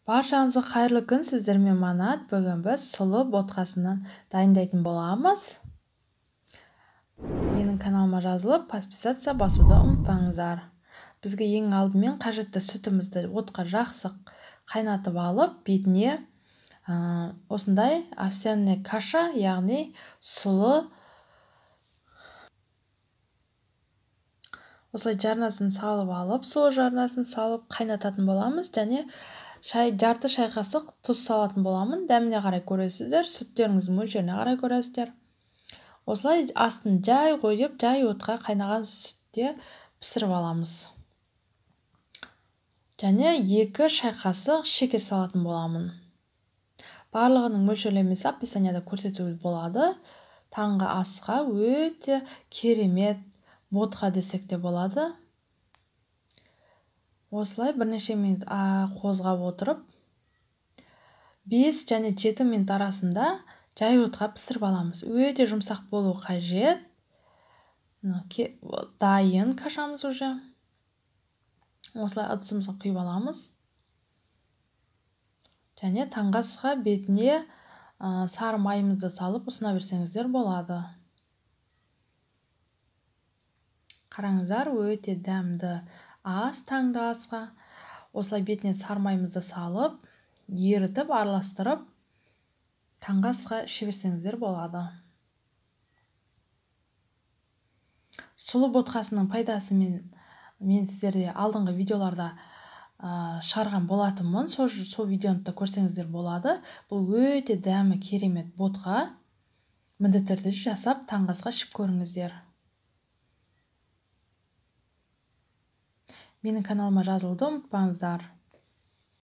Баршаңызға қайырлы күн, сіздермен Манат. Бүгін біз сұлы ботқасынан дайындайтын боламыз. Менің каналыма жазылып, подписаться басуды ұмытпаңыздар. Бізге ең алдымен қажетті сүтімізді отқа жақсы қайнатып алып, бетіне осындай овсяный каша, яғни сұлы осылай жарнасын салып алып, сұлы жарнасын салып қайнататын боламыз, және жарты шай қасық тұз салатын боламын. Дәміне қарай көресіздер, сүттеріңіздің мөлшеріне қарай көресіздер. Осылай астын жай қойып, жай отқа қайнаған сүтте пісіріп аламыз. Және 2 шай қасық шекер салатын боламын. Барлығының мөлшерлемесі описанияда көрсетілген болады. Таңғы асқа өте керемет ботқа десек те болады. Осылай бірнеше минут қозғап отырып, 5 және 7 минут арасында жай отқа пісіріп аламыз. Өте жұмсақ болу қажет. Дайын кашамыз уже. Осылай ыдысымызға құйып аламыз. Және таңғы асқа бетіне сары майымызды салып ұсына берсеңіздер болады. Қараңыздар, өте дәмді ас таңғы асқа. Осылай бетіне сары майымызды салып, ерітіп, араластырып, таңғы асқа іше берсеңіздер болады. Сұлы ботқасының пайдасы мен сіздерге алдыңғы видеоларда шығарған болатынмын. Сол видеоны да көрсеңіздер болады. Бұл өте дәмі керемет ботқа. Міндетті түрде жасап таңғы асқа ішіп көріңіздер. Менің каналыма жазылуды ұмытпаңыздар.